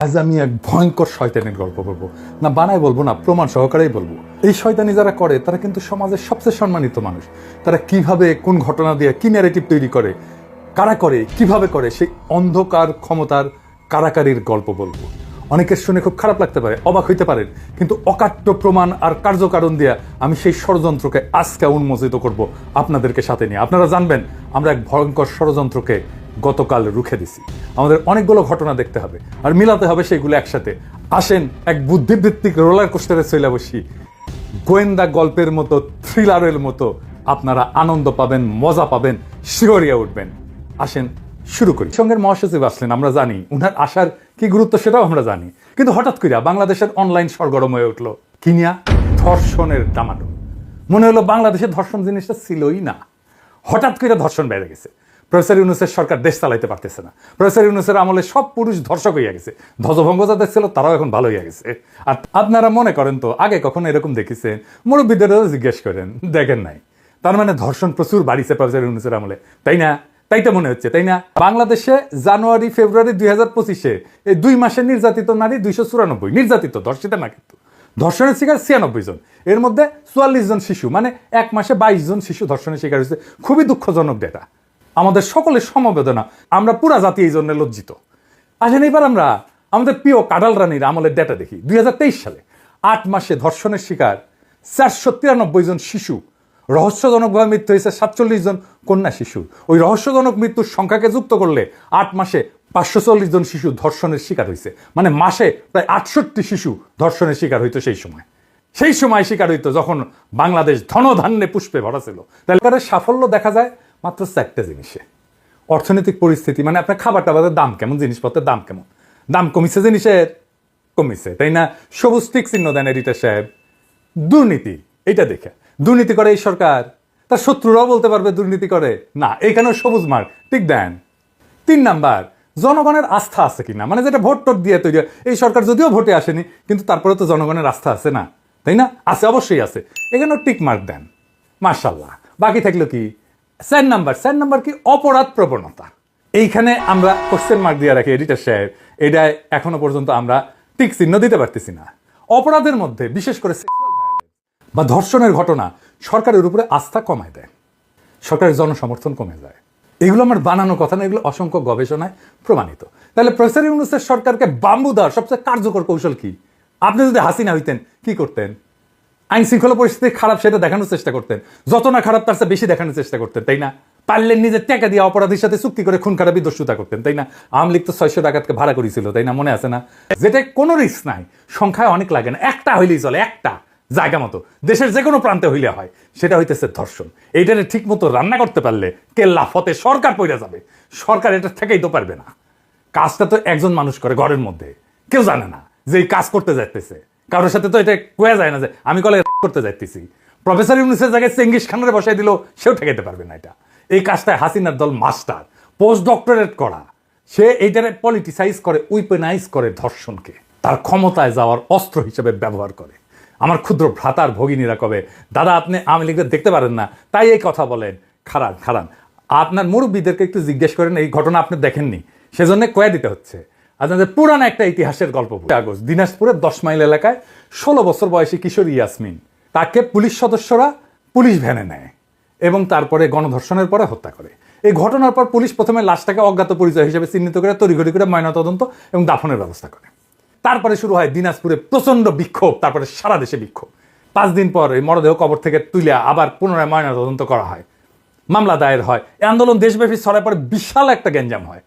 আজ আমি এক ভয়ঙ্কর শয়তানের গল্প বলবো, না বানায় বলবো না, প্রমাণ সহকারেই বলবো। এই শয়তানি যারা করে তারা কিন্তু সমাজের সবচেয়ে সম্মানিত মানুষ। তারা কিভাবে কোন ঘটনা দিয়ে কি ন্যারেটিভ তৈরি করে, কারা করে, কিভাবে করে, সেই অন্ধকার ক্ষমতার কারাকারির গল্প বলবো। অনেকের শুনে খুব খারাপ লাগতে পারে, অবাক হইতে পারেন, কিন্তু অকাট্য প্রমাণ আর কার্যকারণ দিয়ে আমি সেই ষড়যন্ত্রকে আজকে উন্মোচিত করব আপনাদেরকে সাথে নিয়ে। আপনারা জানবেন আমরা এক ভয়ঙ্কর ষড়যন্ত্রকে গতকাল রুখে দিছি। আমাদের অনেকগুলো ঘটনা দেখতে হবে আর মিলাতে হবে সেইগুলো একসাথে। আসেন এক বুদ্ধিভিত্তিক রোলার কোস্টারে চলে বসি। গোয়েন্দা গল্পের মতো, থ্রিলারের মতো আপনারা আনন্দ পাবেন, মজা পাবেন, শিহরিয়া উঠবেন। আসেন শুরু করি। সঙ্গের মহাসচিব আসলেন, আমরা জানি উনার আসার কি গুরুত্ব সেটাও আমরা জানি, কিন্তু হঠাৎ করে বাংলাদেশের অনলাইন সরগরম হয়ে উঠলো কিনিয়া ধর্ষণের ডামাডোল। মনে হলো বাংলাদেশে ধর্ষণ জিনিসটা ছিলই না, হঠাৎ করে ধর্ষণ বেড়ে গেছে। প্রফেসর ইউনূসের সরকার দেশ চালাইতে পারতেছে না। প্রফেসর ইউনূসের আমলে সব পুরুষ ধর্ষক হইয়া গেছে, ধ্বজভঙ্গ যাদের ছিল তারাও এখন ভালো হইয়া গেছে। আর আপনারা মনে করেন তো আগে কখনো এরকম দেখেছেন? মুরব্বীদেরও জিজ্ঞেস করেন, দেখেন নাই। তার মানে ধর্ষণ প্রচুর বাড়িছে প্রফেসর ইউনূসের আমলে, তাই না? তাই তো মনে হচ্ছে, তাই না? বাংলাদেশে জানুয়ারি ফেব্রুয়ারি 2025 এই 2 মাসে নির্যাতিত নারী 294, নির্যাতিত, ধর্ষিত না, কিন্তু ধর্ষণের শিকার 96 জন। এর মধ্যে 44 জন শিশু, মানে 1 মাসে 22 জন শিশু ধর্ষণের শিকার হয়েছে। খুবই দুঃখজনক ডেটা, আমাদের সকলের সমবেদনা। আমরা পুরা জাতি এই জন্য লজ্জিত। আসেন এবার আমরা আমাদের প্রিয় কাডাল রানীর আমলের ডেটা দেখি। 2023 সালে 8 মাসে ধর্ষণের শিকার 493 জন শিশু, রহস্যজনকভাবে মৃত্যু হয়েছে 47 জন কন্যা শিশুর। ওই রহস্যজনক মৃত্যুর সংখ্যাকে যুক্ত করলে 8 মাসে 540 জন শিশু ধর্ষণের শিকার হয়েছে। মানে মাসে প্রায় 68 শিশু ধর্ষণের শিকার হইতো সেই সময় শিকার হইতো যখন বাংলাদেশ ধনধান্যে পুষ্পে ভরা ছিল। তাহলে সাফল্য দেখা যায় মাত্র 4টে জিনিসে। অর্থনৈতিক পরিস্থিতি, মানে আপনার খাবার টাবারের দাম কেমন, জিনিসপত্রের দাম কেমন, দাম কমিছে, জিনিসের কমিছে, তাই না? সবুজ টিক চিহ্ন দেন এডিটর সাহেব। দুর্নীতি, এটা দেখে দুর্নীতি করে এই সরকার, তার শত্রুরাও বলতে পারবে দুর্নীতি করে না, এইখানেও সবুজ মার্ক ঠিক দেন। 3 নাম্বার, জনগণের আস্থা আছে কিনা, মানে যেটা ভোট টোট দিয়ে তৈরি। এই সরকার যদিও ভোটে আসেনি, কিন্তু তারপরে তো জনগণের আস্থা আছে না, তাই না? আছে, অবশ্যই আছে, এখানেও টিক মার্ক দেন, মাশাআল্লাহ। বাকি থাকলো কি? 4 নাম্বার কি? অপরাধ প্রবণতা। এইখানে আমরা কোশ্চেন মার্ক দিয়ে রাখি এডিটর সাহেব, এটাই এখনো পর্যন্ত আমরা টিক চিহ্ন দিতে পারতেছি না। অপরাধের মধ্যে বিশেষ করে বা ধর্ষণের ঘটনা সরকারের উপরে আস্থা কমায় দেয়, সরকারের জনসমর্থন কমে যায়। এগুলো আমার বানানো কথা না, এগুলো অসংখ্য গবেষণায় প্রমাণিত। তাহলে প্রফেসর ইউনূসের সরকারকে বাম্বু দেওয়ার সবচেয়ে কার্যকর কৌশল কি? আপনি যদি হাসিনা হইতেন কি করতেন? আইন শৃঙ্খলা পরিস্থিতি খারাপ সেটা দেখানোর চেষ্টা করতেন, যত না খারাপ তার চেয়ে বেশি দেখানোর চেষ্টা করতেন, তাই না? পারলেন নিজের টাকা দিয়ে অপরাধীর সাথে চুক্তি করে খুন খারাপি দস্যুতা করতেন, তাই না? আওয়ামী লীগ তো 600 ডাকাতকে ভাড়া করেছিল, তাই না? মনে আছে না? যেটা কোনো রিস্ক নাই, সংখ্যায় অনেক লাগে না, একটা হইলেই চলে, একটা জায়গা মতো দেশের যে কোনো প্রান্তে হইলে হয়, সেটা হইতেছে ধর্ষণ। এইটারে ঠিক মতো রান্না করতে পারলে কেল্লা ফতে সরকার পড়ে যাবে। সরকার এটা থেকেই তো পারবে না। কাজটা তো একজন মানুষ করে ঘরের মধ্যে, কেউ জানে না যে এই কাজ করতে যাইতেছে। কারোর সাথে তো এটা কোয়া যায় না যে আমি কলে করতে যাইতেছি। প্রফেসর ইউনূসের জায়গায় চেঙ্গিস খানের বসাই দিল, সেও ঠেকাইতে পারবে না এটা। এই কাজটায় হাসিনার দল মাস্টার, পোস্ট ডক্টরেট করা, সে এইটারে পলিটিসাইজ করে, উইপেনাইজ করে ধর্ষণকে, তার ক্ষমতায় যাওয়ার অস্ত্র হিসেবে ব্যবহার করে। আমার ক্ষুদ্র ভ্রাতার ভগিনীরা কবে, দাদা আপনি আওয়ামী লীগদের দেখতে পারেন না তাই এই কথা বলেন। খারান আপনার মুরব্বীদেরকে একটু জিজ্ঞেস করেন, এই ঘটনা আপনি দেখেননি, সেজন্য কয়ে দিতে হচ্ছে। আপনাদের পুরানো একটা ইতিহাসের গল্প। আগস্ট দিনাজপুরের 10 মাইল এলাকায় 16 বছর বয়সী কিশোরী ইয়াসমিন, তাকে পুলিশ সদস্যরা পুলিশ ভ্যানে নেয় এবং তারপরে গণধর্ষণের পরে হত্যা করে। এই ঘটনার পর পুলিশ প্রথমে লাশটাকে অজ্ঞাত পরিচয় হিসেবে চিহ্নিত করে তড়িঘড়ি করে ময়নাতদন্ত এবং দাফনের ব্যবস্থা করে। তারপরে শুরু হয় দিনাজপুরে প্রচন্ড বিক্ষোভ, তারপরে সারা দেশে বিক্ষোভ। 5 দিন পর এই মরদেহ কবর থেকে তুলে আবার পুনরায় ময়নাতদন্ত করা হয়, মামলা দায়ের হয়। এই আন্দোলন দেশব্যাপী ছড়ায় পরে বিশাল একটা গ্যাঞ্জাম হয়।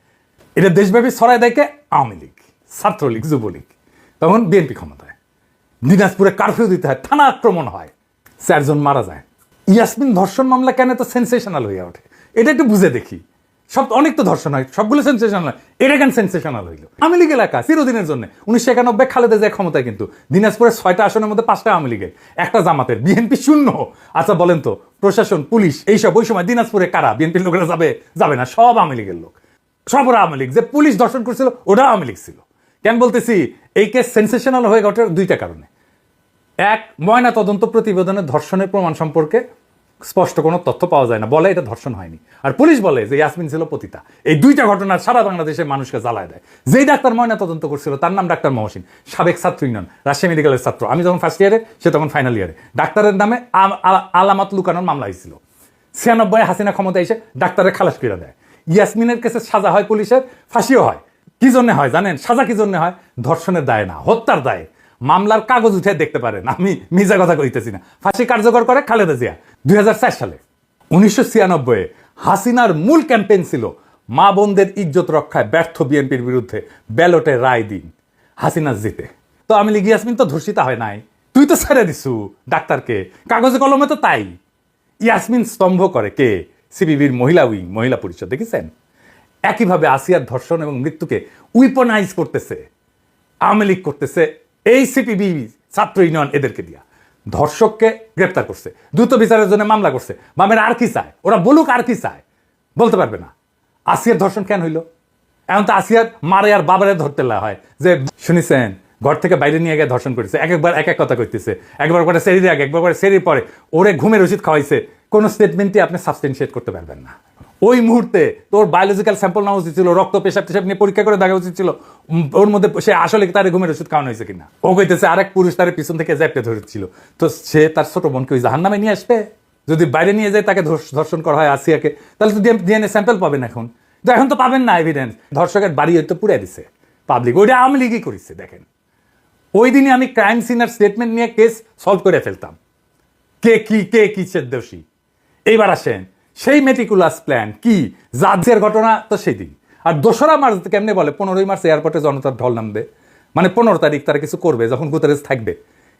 এটা দেশব্যাপী ছড়ায় দেখে আওয়ামী লীগ, ছাত্রলীগ, যুবলীগ, তখন বিএনপি ক্ষমতায়। দিনাজপুরে কারফিউ দিতে হয়, থানা আক্রমণ হয়, 4 জন মারা যায়। ইয়াসমিন ধর্ষণ মামলা কেন তো সেন্সেশনাল হয়ে ওঠে, এটা একটু বুঝে দেখি। অনেক তো ধর্ষণ হয়, সবগুলো সেন্সেশনাল হয়, এটা কেন সেন্সেশনাল হইল? আওয়ামী লীগ এলাকা চিরদিনের জন্য 1991 খালেদা জিয়া ক্ষমতায়, কিন্তু দিনাজপুরের 6টা আসনের মধ্যে 5টা আওয়ামী লীগের, একটা জামাতের, বিএনপি শূন্য। আচ্ছা বলেন তো, প্রশাসন, পুলিশ এইসব ওই সময় দিনাজপুরে কারা? বিএনপির লোকেরা যাবে না, সব আওয়ামী লীগের লোক, সব ওরা আওয়ামী লীগ। যে পুলিশ ধর্ষণ করছিল ওটা আওয়ামী লীগ ছিল। কেন বলতেছি? এই কেস সেন্সেশনাল হয়ে ওঠার 2টা কারণে। এক, ময়না তদন্ত প্রতিবেদনে ধর্ষণের প্রমাণ সম্পর্কে স্পষ্ট কোনো তথ্য পাওয়া যায় না, বলে এটা ধর্ষণ হয়নি। আর পুলিশ বলে যে ইয়াসমিন ছিল পতিতা। এই দুইটা ঘটনা সারা বাংলাদেশের মানুষকে জ্বালায় দেয়। যেই ডাক্তার ময়না তদন্ত করছিল তার নাম ডাক্তার মহসিন, সাবেক ছাত্র ইউনিয়ন, রাজশাহী মেডিকেলের ছাত্র। আমি যখন ফার্স্ট ইয়ারে, সে তখন ফাইনাল ইয়ারে। ডাক্তারের নামে আলামত লুকানোর মামলা হয়েছিল। 96 হাসিনা ক্ষমতা এসে ডাক্তারের খালাস করে দেয়। ইয়াসমিনের কেসে সাজা হয়, পুলিশের ফাঁসিও হয়। কি জন্য হয় জানেন? সাজা কি জন্য হয়? ধর্ষণের দায় না, হত্যার দায়ে। মামলার কাগজ উঠে দেখতে পারেন, আমি মিজা কথা কইতেছি না। ফাঁসি কার্যকর করে খালেদা জিয়া 2004 সালে। 1996 হাসিনার মূল ক্যাম্পেইন ছিল মা বোনদের ইজ্জত রক্ষায় ব্যর্থ বিএনপির বিরুদ্ধে ব্যালটে রায় দিন, হাসিনা জিতে। তো আমি লিখি ইয়াসমিন তো ধর্ষিতা হয় নাই, তুই তো ছেড়ে দিছু ডাক্তারকে, কাগজে কলমে তো তাই। ইয়াসমিন স্তম্ভ করে কে? সিপিবির মহিলা উইং, মহিলা পরিষদ, দেখেছেন? একইভাবে আসিয়ার ধর্ষণ এবং মৃত্যুকে উইপনাইজ করতেছে আওয়ামী লীগ, করতেছে এই সিপিবি, ছাত্র ইউনিয়ন, এদেরকে দিয়া ধর্ষককে গ্রেপ্তার করছে, দ্রুত বিচারের জন্য মামলা করছে। বামের আর কি চায়? ওরা বলুক আর কি চায়, বলতে পারবে না। আসিয়ার ধর্ষণ কেন হইল? এখন তো আসিয়ার মারে আর বাবারে ধরতে হয় যে, শুনেছেন ঘর থেকে বাইরে নিয়ে গিয়ে ধর্ষণ করেছে, একবার এক এক কথা কইতেছে, একবার করে সেরির আগে, একবার করে সেরির পরে, ওরে ঘুমের ওষুধ খাওয়াইছে। কোনো স্টেটমেন্টই আপনি সাবস্টেনশিয়েট করতে পারবেন না। ওই মুহূর্তে তোর বায়োলজিক্যাল স্যাম্পল নেওয়া উচিত ছিল, রক্ত পেশাব টেশাব নিয়ে পরীক্ষা করে দেখা উচিত ছিল ওর মধ্যে সে আসলে তার ঘুমের ওষুধ খাওয়ানো হয়েছে কিনা। ও কইতেছে আরেক পুরুষ তার পিছন থেকে জ্যাপটে ধরেছিল। তো সে তার ছোট বোনকে ওই জাহান্নামে নিয়ে আসবে? যদি বাইরে নিয়ে যায় তাকে ধর্ষণ করা হয় আসিয়াকে, তাহলে তো ডিএনএ স্যাম্পল পাবেন এখন। তো এখন তো পাবেন না এভিডেন্স। ধর্ষকের বাড়ি হয়তো পুড়ে দিছে পাবলিক, ওইটা আওয়ামী লীগই করেছে। দেখেন ওই দিনে আমি ক্রাইম সিনার স্টেটমেন্ট নিয়ে কেস সলভ করে ফেলতাম, কে কিসের দোষী। এইবার আসেন সেই মেটিকুলাস প্ল্যান কি, জাজের ঘটনা তো সেই দিন। আর 2রা মার্চ কেমনে বলে 15ই মার্চ এয়ারপোর্টে জনতার ঢল নামবে, মানে 15 তারিখ তারা কিছু করবে যখন গুতেরেজ থাকবে।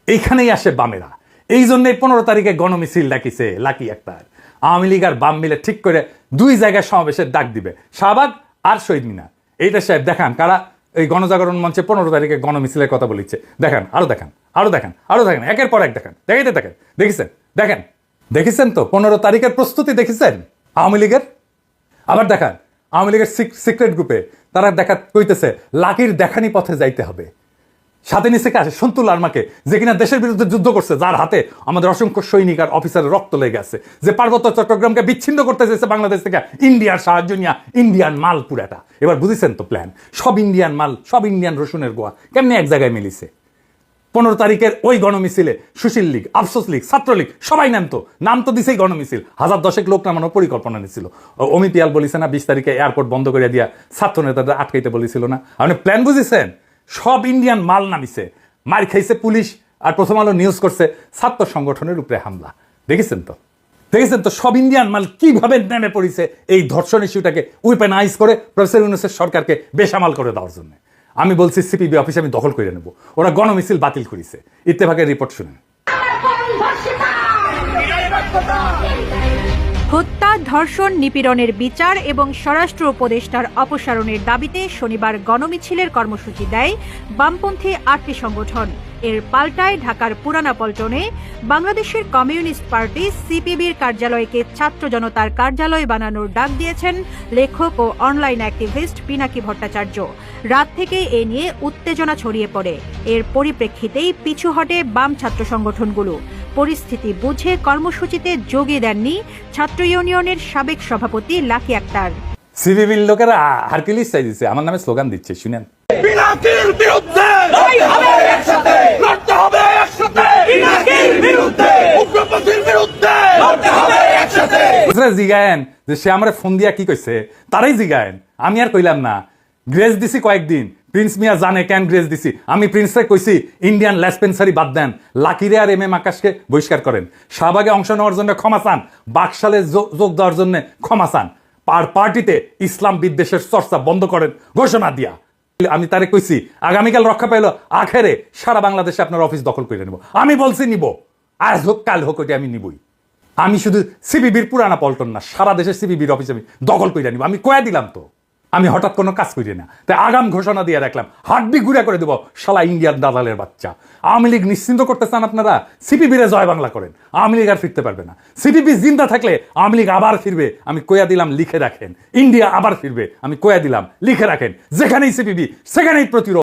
এইখানেই আসে বামেরা। এই জন্যই 15 তারিখে গণমিছিল ডাকিছে লাকি আক্তার। আওয়ামী লীগ আর বাম মিলে ঠিক করে 2 জায়গায় সমাবেশের ডাক দিবে, শাহবাগ আর শহীদ মিনার। এইটা সাহেব দেখান কারা এই গণজাগরণ মঞ্চে 15 তারিখে গণমিছিলের কথা বলিচ্ছে। দেখান, আরো দেখান, আরো দেখান, আরো দেখেন, একের পর এক দেখান, দেখাইতে দেখেন। দেখেছেন? দেখেন, দেখেছেন তো 15 তারিখের প্রস্তুতি দেখেছেন আওয়ামী লীগের? আবার দেখান আওয়ামী লীগের সিক্রেট গ্রুপে তারা দেখা কইতেছে লাকির দেখানি পথে যাইতে হবে। সাথে নিচে আসে সন্তুল আর্মাকে, যে কিনা দেশের বিরুদ্ধে যুদ্ধ করছে, যার হাতে আমাদের অসংখ্য সৈনিক আর অফিসারের রক্ত লেগে আছে, যে পার্বত্য চট্টগ্রামকে বিচ্ছিন্ন করতে চেয়েছে বাংলাদেশ থেকে, ইন্ডিয়ার সাহায্য নিয়ে ইন্ডিয়ান মাল পুরাটা। এবার বুঝেছেন তো প্ল্যান? সব ইন্ডিয়ান মাল, সব ইন্ডিয়ান রসুনের গোয়া কেমনি এক জায়গায় মিলিছে। 15 তারিখের ওই গণমিছিলে সুশীল লীগ, আফসোস লীগ, ছাত্রলীগ সবাই নাম তো দিছেই গণমিছিল। 1000 লোক নামানোর পরিকল্পনা নিছিল। অমি পিয়াল বলিছে না 20 তারিখে এয়ারপোর্ট বন্ধ করে দিয়া ছাত্র নেতাদের আটকাইতে বলেছিল না? আপনি প্ল্যান বুঝেছেন? সব ইন্ডিয়ান মাল নামিছে, মার খাইছে পুলিশ। আর প্রথম আলো নিউজ করছে ছাত্র সংগঠনের উপরে হামলা। দেখেছেন তো? দেখেছেন তো সব ইন্ডিয়ান মাল কিভাবে নেমে পড়েছে এই ধর্ষণ ইস্যুটাকে উইপেনাইজ করে প্রফেসর ইউনূসের সরকারকে বেসামাল করে দেওয়ার জন্য। আমি বলছি সিপিবি অফিসে আমি দখল করে নেব। ওরা গণমিছিল বাতিল করেছে। ইত্তেফাকের রিপোর্ট শুনেন। হত্যা, ধর্ষণ, নিপীড়নের বিচার এবং স্বরাষ্ট্র উপদেষ্টার অপসারণের দাবিতে শনিবার গণমিছিলের কর্মসূচি দেয় বামপন্থী 8টি সংগঠন। এর পাল্টায় ঢাকার পুরানা পল্টনে বাংলাদেশের কমিউনিস্ট পার্টি সিপিবির কার্যালয়কে ছাত্র জনতার কার্যালয় বানানোর ডাক দিয়েছেন লেখক ও অনলাইন অ্যাক্টিভিস্ট পিনাকি ভট্টাচার্য। রাত থেকেই এ নিয়ে উত্তেজনা ছড়িয়ে পড়ে। এর পরিপ্রেক্ষিতেই পিছু হটে বাম ছাত্র সংগঠনগুলো। পরিস্থিতি বুঝে কর্মসূচিতে যোগী দেননি ছাত্র ইউনিয়নের সাবেক সভাপতি লাকি আক্তার। সিপিবির লোকেরা হারকিউলিস চাই দিচ্ছে, আমার নামে স্লোগান দিচ্ছে, শুনেন। পিনাকির বিরুদ্ধে লড়তে হবে একসাথে, লড়তে হবে একসাথে, পিনাকির বিরুদ্ধে, উগ্রপন্থীর বিরুদ্ধে লড়তে হবে একসাথে। জিগায়েন যে সে আমার ফোন দিয়া কি কইছে, তারাই জিগায়েন, আমি আর কইলাম না। গ্রেস দিছি কয়েকদিন, প্রিন্স মিয়া জানে কেন গ্রেস দিছি। আমি প্রিন্সকে কইছি ইন্ডিয়ান ল্যাসপেন্সারি বাদ দেন, লাকিরে আর এম আকাশকে বহিষ্কার করেন, শাহবাগে অংশ নেওয়ার জন্য ক্ষমা চান, বাকশালে যোগ দেওয়ার জন্য ক্ষমা চান, আর পার্টিতে ইসলাম বিদ্বেষের চর্চা বন্ধ করেন ঘোষণা দিয়া। আমি তারে কইছি আগামীকাল রক্ষা পাইলো আখেরে সারা বাংলাদেশে আপনার অফিস দখল করে নেব। আমি বলছি নিব, আজ হোক কাল হোক ওইটা আমি নিবই। আমি শুধু সিপিবির পুরানা পল্টন না, সারা দেশের সিপিবির অফিস আমি দখল করে নিব। আমি কয়া দিলাম তো, আমি হঠাৎ কোনো কাজ করি না। তাই আগাম ঘোষণা দিয়ে রাখলাম, হাড্ডি ঘুরে করে দেবো শালা ইন্ডিয়ার দালালের বাচ্চা। আওয়ামী লীগ নিশ্চিন্ত করতে চান আপনারা, সিপিবিরে জয় বাংলা করেন, আওয়ামী লীগ আর ফিরতে পারবে না। সিপিবি জিন্দা থাকলে আওয়ামী লীগ আবার ফিরবে, আমি কয়া দিলাম, লিখে রাখেন। ইন্ডিয়া আবার ফিরবে, আমি কয়া দিলাম, লিখে রাখেন। যেখানেই সিপিবি সেখানেই প্রতিরোধ।